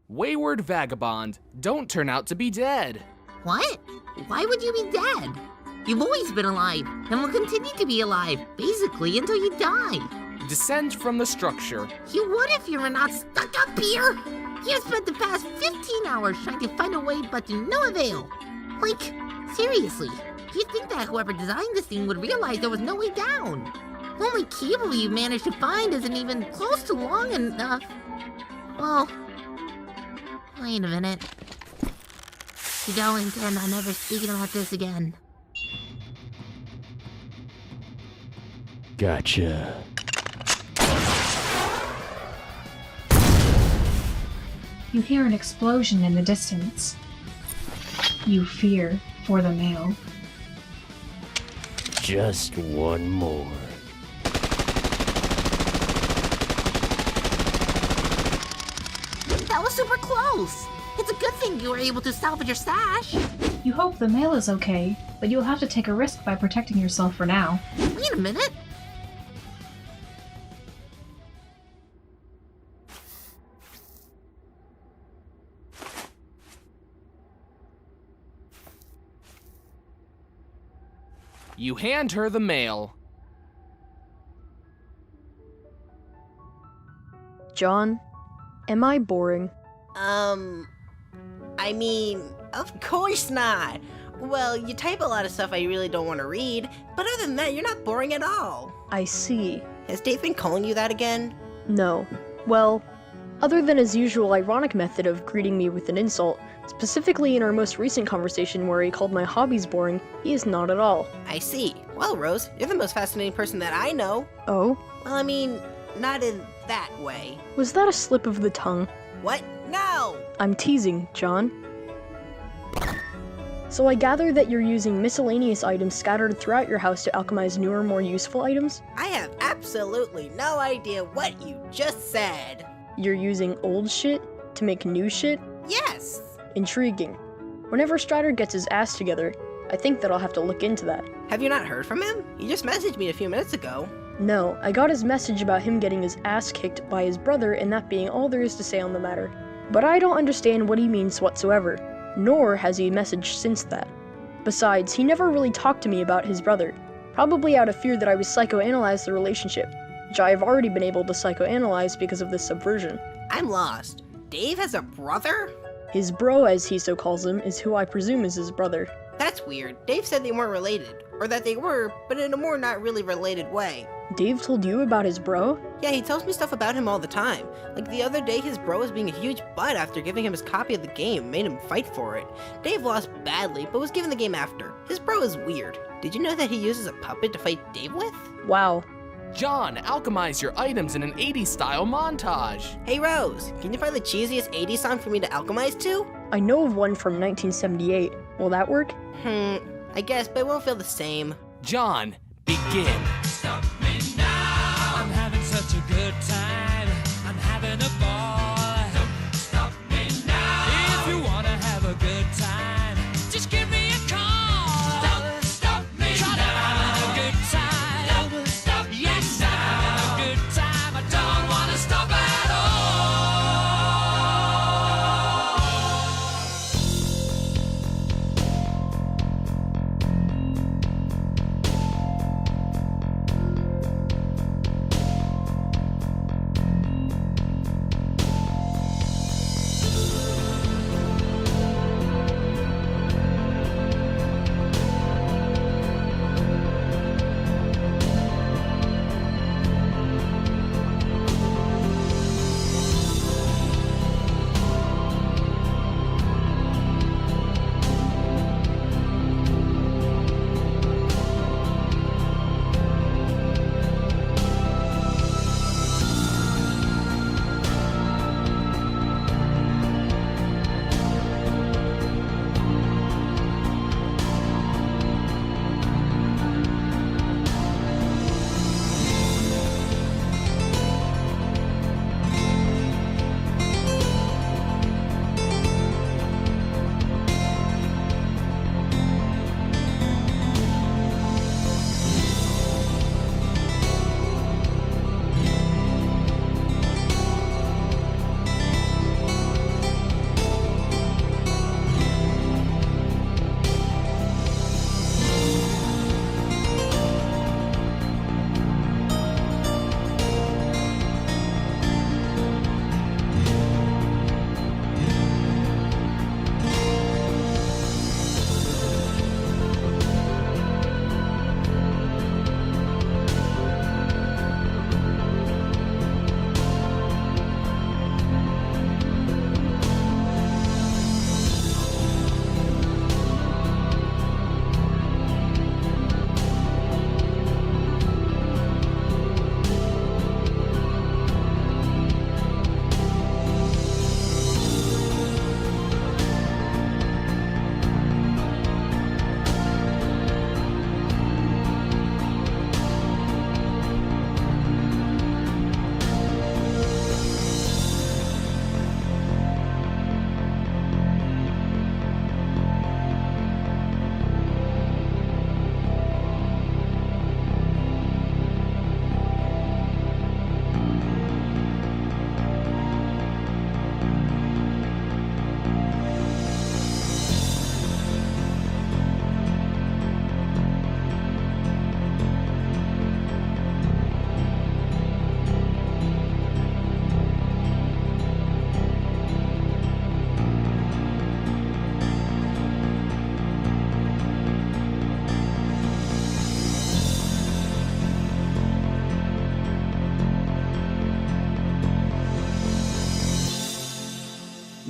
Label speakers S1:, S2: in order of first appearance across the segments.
S1: Wayward vagabond, don't turn out to be dead.
S2: What? Why would you be dead? You've always been alive, and will continue to be alive, basically until you die.
S1: Descend from the structure.
S2: You would if you were not stuck up here. You spent the past 15 hours trying to find a way, but to no avail. Like, seriously, you'd think that whoever designed this thing would realize there was no way down. The only cable you managed to find isn't even close to long enough. Well, wait a minute. You don't intend on ever speaking about this again.
S3: Gotcha.
S4: You hear an explosion in the distance. You fear for the male.
S3: Just one more.
S2: That was super close! It's a good thing you were able to salvage your stash.
S4: You hope the male is okay, but you'll have to take a risk by protecting yourself for now.
S2: Wait a minute.
S1: You hand her the mail.
S5: John, am I boring?
S6: I mean, of course not. Well, you type a lot of stuff I really don't want to read, but other than that, you're not boring at all.
S5: I see.
S6: Has Dave been calling you that again?
S5: No. Well, other than his usual ironic method of greeting me with an insult, specifically in our most recent conversation where he called my hobbies boring, he is not at all.
S6: I see. Well, Rose, you're the most fascinating person that I know.
S5: Oh?
S6: Well, I mean, not in that way.
S5: Was that a slip of the tongue?
S6: What? No!
S5: I'm teasing, John. So I gather that you're using miscellaneous items scattered throughout your house to alchemize newer, more useful items?
S6: I have absolutely no idea what you just said.
S5: You're using old shit to make new shit?
S6: Yes!
S5: Intriguing. Whenever Strider gets his ass together, I think that I'll have to look into that.
S6: Have you not heard from him? He just messaged me a few minutes ago.
S5: No, I got his message about him getting his ass kicked by his brother and that being all there is to say on the matter. But I don't understand what he means whatsoever, nor has he messaged since that. Besides, he never really talked to me about his brother, probably out of fear that I would psychoanalyze the relationship, which I have already been able to psychoanalyze because of this subversion.
S6: I'm lost. Dave has a brother?
S5: His bro, as he so calls him, is who I presume is his brother.
S6: That's weird. Dave said they weren't related. Or that they were, but in a more not really related way.
S5: Dave told you about his bro?
S6: Yeah, he tells me stuff about him all the time. Like the other day, his bro was being a huge butt after giving him his copy of the game, made him fight for it. Dave lost badly, but was given the game after. His bro is weird. Did you know that he uses a puppet to fight Dave with?
S5: Wow.
S1: John, alchemize your items in an 80s style montage.
S6: Hey Rose, can you find the cheesiest 80s song for me to alchemize to?
S5: I know of one from 1978. Will that work?
S6: I guess, but it won't feel the same.
S1: John, begin.
S7: Stop me now. I'm having such a good time. I'm having a ball. Don't stop me now. If you wanna have a good time, just give me a call. Don't stop me now. I'm having a good time. Don't stop me yes, now. I'm having a good time. I don't wanna stop at all.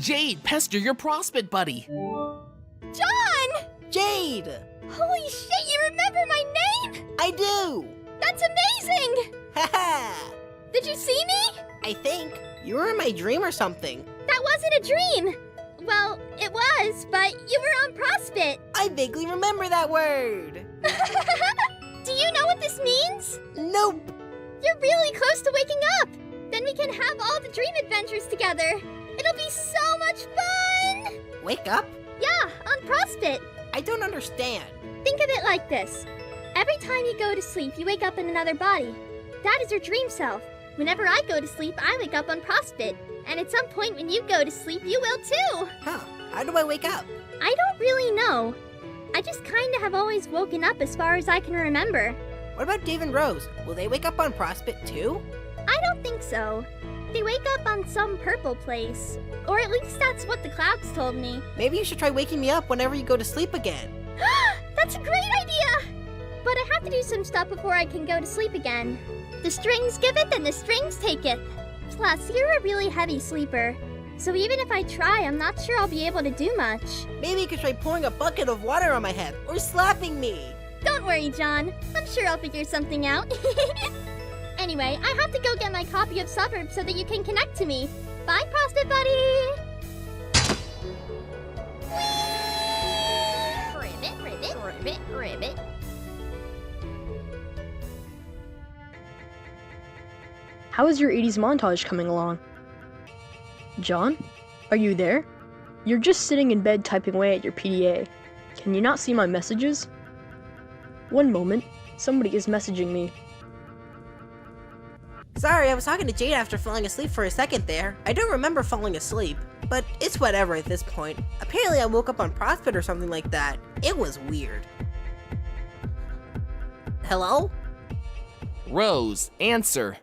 S1: Jade, pester your prospect buddy.
S8: John!
S6: Jade!
S8: Holy shit, you remember my name?
S6: I do!
S8: That's amazing!
S6: Haha!
S8: Did you see me?
S6: I think you were in my dream or something.
S8: That wasn't a dream. Well, it was, but you were on Prospect.
S6: I vaguely remember that word.
S8: Do you know what this means?
S6: Nope.
S8: You're really close to waking up. Then we can have all the dream adventures together. It'll be so much fun!
S6: Wake up?
S8: Yeah, on Prospect.
S6: I don't understand.
S8: Think of it like this. Every time you go to sleep, you wake up in another body. That is your dream self. Whenever I go to sleep, I wake up on Prospect. And at some point when you go to sleep, you will too.
S6: Huh. How do I wake up?
S8: I don't really know. I just kinda have always woken up as far as I can remember.
S6: What about Dave and Rose? Will they wake up on Prospect too?
S8: I don't think so. They wake up on some purple place. Or at least that's what the clouds told me.
S6: Maybe you should try waking me up whenever you go to sleep again.
S8: That's a great idea! But I have to do some stuff before I can go to sleep again. The strings giveth and the strings taketh. Plus, you're a really heavy sleeper. So even if I try, I'm not sure I'll be able to do much.
S6: Maybe you could try pouring a bucket of water on my head or slapping me.
S8: Don't worry, John. I'm sure I'll figure something out. Anyway, I have to go get my copy of Sburb so that you can connect to me. Bye, Prospect Buddy! Ribbit, ribbit, ribbit, ribbit.
S5: How is your 80s montage coming along? John? Are you there? You're just sitting in bed typing away at your PDA. Can you not see my messages? One moment. Somebody is messaging me.
S6: Sorry, I was talking to Jade after falling asleep for a second there. I don't remember falling asleep, but it's whatever at this point. Apparently I woke up on Prospect or something like that. It was weird. Hello?
S1: Rose, answer.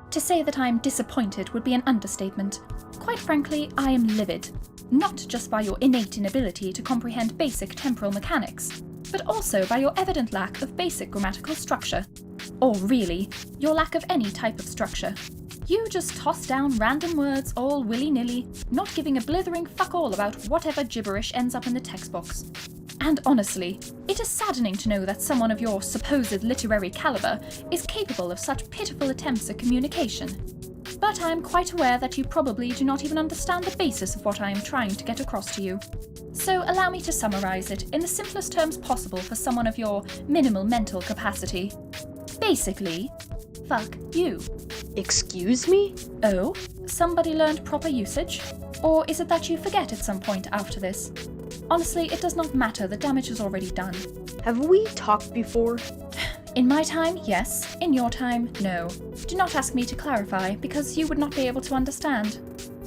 S9: To say that I'm disappointed would be an understatement. Quite frankly, I am livid. Not just by your innate inability to comprehend basic temporal mechanics, but also by your evident lack of basic grammatical structure. Or really, your lack of any type of structure. You just toss down random words all willy-nilly, not giving a blithering fuck all about whatever gibberish ends up in the text box. And honestly, it is saddening to know that someone of your supposed literary caliber is capable of such pitiful attempts at communication. But I am quite aware that you probably do not even understand the basis of what I am trying to get across to you. So allow me to summarize it in the simplest terms possible for someone of your minimal mental capacity. Basically, fuck you.
S5: Excuse me?
S9: Oh, somebody learned proper usage? Or is it that you forget at some point after this? Honestly, it does not matter, the damage is already done.
S5: Have we talked before?
S9: In my time, yes. In your time, no. Do not ask me to clarify, because you would not be able to understand.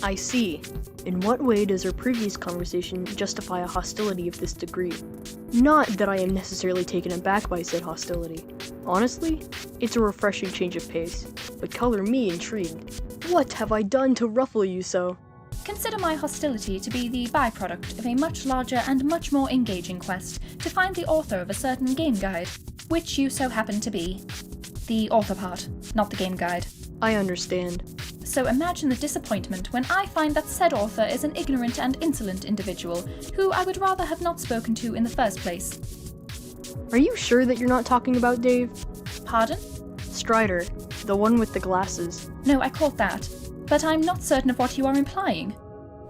S5: I see. In what way does our previous conversation justify a hostility of this degree? Not that I am necessarily taken aback by said hostility. Honestly, it's a refreshing change of pace, but color me intrigued. What have I done to ruffle you so?
S9: Consider my hostility to be the byproduct of a much larger and much more engaging quest to find the author of a certain game guide, which you so happen to be. The author part, not the game guide.
S5: I understand.
S9: So imagine the disappointment when I find that said author is an ignorant and insolent individual who I would rather have not spoken to in the first place.
S5: Are you sure that you're not talking about Dave?
S9: Pardon?
S5: Strider, the one with the glasses.
S9: No, I caught that. But I'm not certain of what you are implying.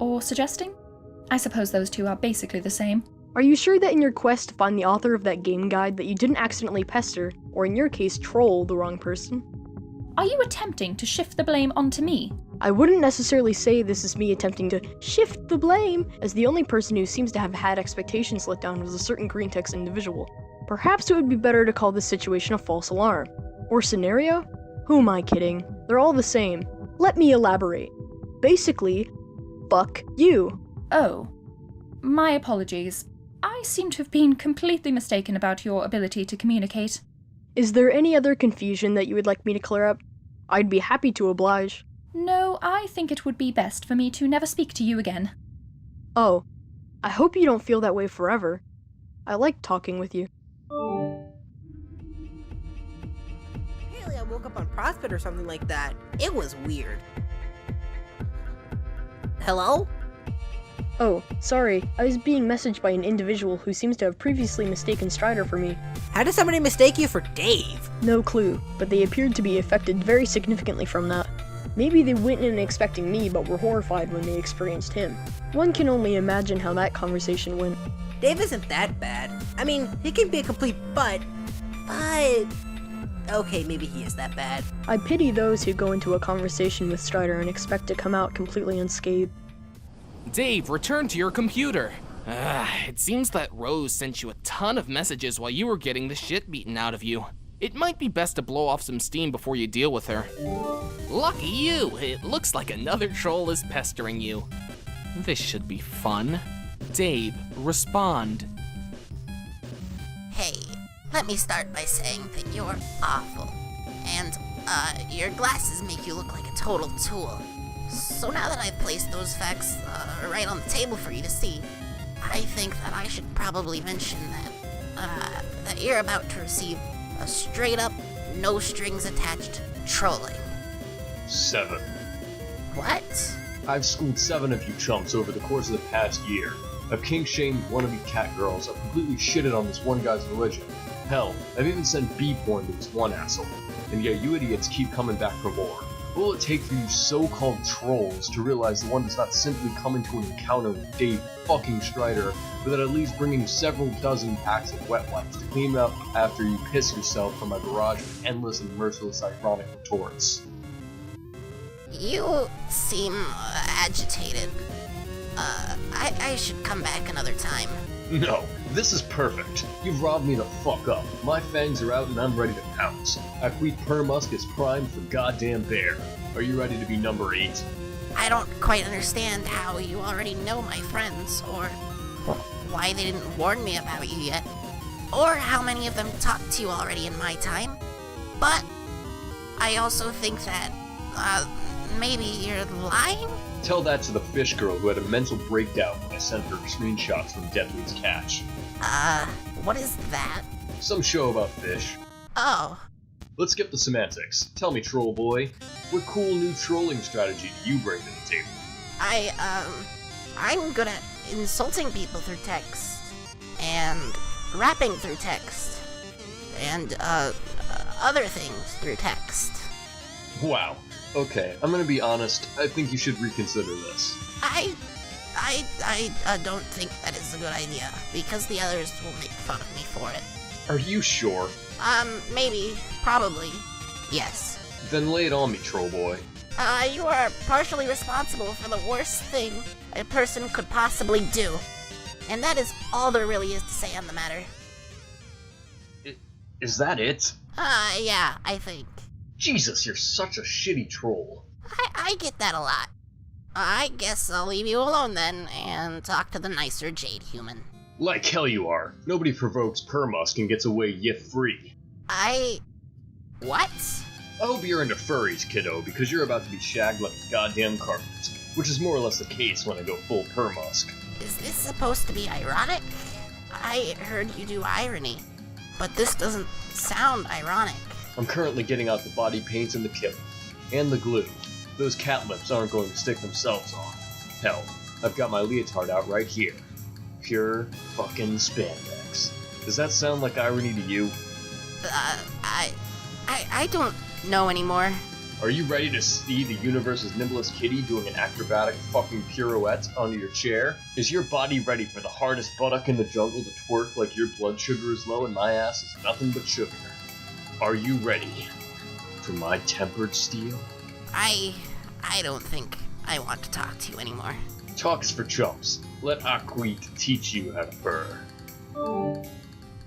S9: Or suggesting? I suppose those two are basically the same.
S5: Are you sure that in your quest to find the author of that game guide that you didn't accidentally pester, or in your case troll, the wrong person?
S9: Are you attempting to shift the blame onto me?
S5: I wouldn't necessarily say this is me attempting to shift the blame, as the only person who seems to have had expectations let down was a certain green text individual. Perhaps it would be better to call this situation a false alarm. Or scenario? Who am I kidding? They're all the same. Let me elaborate. Basically, fuck you.
S9: Oh. My apologies. I seem to have been completely mistaken about your ability to communicate.
S5: Is there any other confusion that you would like me to clear up? I'd be happy to oblige.
S9: No, I think it would be best for me to never speak to you again.
S5: Oh, I hope you don't feel that way forever. I like talking with you.
S6: Apparently I woke woke up on Prospect or something like that. It was weird. Hello?
S5: Oh, sorry. I was being messaged by an individual who seems to have previously mistaken Strider for me.
S6: How did somebody mistake you for Dave?
S5: No clue, but they appeared to be affected very significantly from that. Maybe they went in expecting me, but were horrified when they experienced him. One can only imagine how that conversation went.
S6: Dave isn't that bad. I mean, he can be a complete butt, but... okay, maybe he is that bad.
S5: I pity those who go into a conversation with Strider and expect to come out completely unscathed.
S1: Dave, return to your computer. It seems that Rose sent you a ton of messages while you were getting the shit beaten out of you. It might be best to blow off some steam before you deal with her. Lucky you! It looks like another troll is pestering you. This should be fun. Dave, respond.
S2: Hey, let me start by saying that you're awful. And, your glasses make you look like a total tool. So now that I've placed those facts, right on the table for you to see, I think that I should probably mention that you're about to receive a straight-up, no-strings-attached trolling.
S10: 7.
S2: What?
S10: I've schooled 7 of you chumps over the course of the past year. I've king-shamed wannabe cat girls, I've completely shitted on this one guy's religion. Hell, I've even sent B-porn to this one asshole. And yet you idiots keep coming back for more. What will it take for you so-called trolls to realize the one does not simply come into an encounter with Dave fucking Strider without at least bringing several dozen packs of wet wipes to clean up after you piss yourself from my barrage of endless and merciless ironic retorts?
S2: You seem agitated. I should come back another time.
S10: No, this is perfect. You've robbed me the fuck up. My fangs are out and I'm ready to pounce. AquaholicParalleogram is primed for goddamn bear. Are you ready to be number 8?
S2: I don't quite understand how you already know my friends, or why they didn't warn me about you yet, or how many of them talked to you already in my time. But I also think that, maybe you're lying?
S10: Tell that to the fish girl who had a mental breakdown when I sent her screenshots from Deadly's catch.
S2: What is that?
S10: Some show about fish.
S2: Oh.
S10: Let's skip the semantics. Tell me, troll boy, what cool new trolling strategy do you bring to the table?
S2: I'm good at insulting people through text, and rapping through text, and, other things through text.
S10: Wow. Okay, I'm gonna be honest, I think you should reconsider this.
S2: I don't think that is a good idea, because the others will make fun of me for it.
S10: Are you sure?
S2: Maybe, probably, yes.
S10: Then lay it on me, troll boy.
S2: You are partially responsible for the worst thing a person could possibly do. And that is all there really is to say on the matter.
S10: Is that it?
S2: Yeah, I think.
S10: Jesus, you're such a shitty troll.
S2: I get that a lot. I guess I'll leave you alone then, and talk to the nicer Jade human.
S10: Like hell you are. Nobody provokes Permusk and gets away yif-free.
S2: What?
S10: I hope you're into furries, kiddo, because you're about to be shagged like a goddamn carpet. Which is more or less the case when I go full Permusk.
S2: Is this supposed to be ironic? I heard you do irony, but this doesn't sound ironic.
S10: I'm currently getting out the body paints and the kit. And the glue. Those cat lips aren't going to stick themselves on. Hell, I've got my leotard out right here. Pure fucking spandex. Does that sound like irony to you?
S2: I don't know anymore.
S10: Are you ready to see the universe's nimblest kitty doing an acrobatic fucking pirouette onto your chair? Is your body ready for the hardest buttock in the jungle to twerk like your blood sugar is low and my ass is nothing but sugar? Are you ready for my tempered steel?
S2: I don't think I want to talk to you anymore.
S10: Talk is for chumps. Let Aquit teach you how to purr.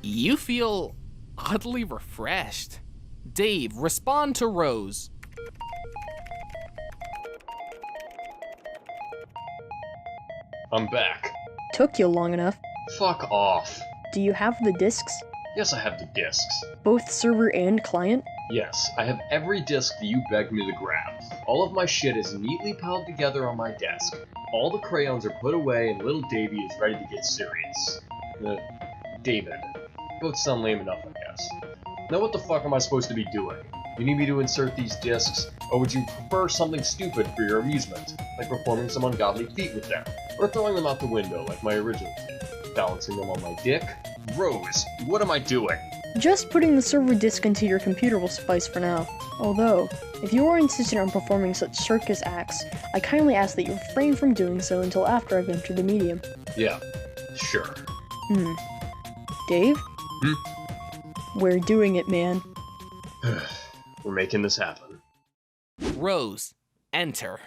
S1: You feel oddly refreshed. Dave, respond to Rose.
S10: I'm back.
S5: Took you long enough.
S10: Fuck off.
S5: Do you have the discs?
S10: Yes, I have the discs.
S5: Both server and client?
S10: Yes, I have every disc that you begged me to grab. All of my shit is neatly piled together on my desk. All the crayons are put away and little Davy is ready to get serious. David. Both sound lame enough, I guess. Now what the fuck am I supposed to be doing? You need me to insert these discs, or would you prefer something stupid for your amusement, like performing some ungodly feat with them, or throwing them out the window like my original team, balancing them on my dick? Rose, what am I doing?
S5: Just putting the server disk into your computer will suffice for now. Although, if you are insistent on performing such circus acts, I kindly ask that you refrain from doing so until after I've entered the medium.
S10: Yeah, sure.
S5: Dave? We're doing it, man.
S10: We're making this happen.
S1: Rose, enter.